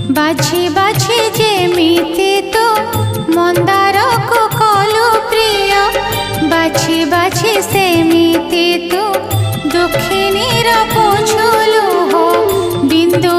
বাছি বাছি যেমিতি তো মন্দারকু কলু প্রিয়, বাছি বাছি সেমিতি তু দুঃখিনীর পোছলু বিন্দু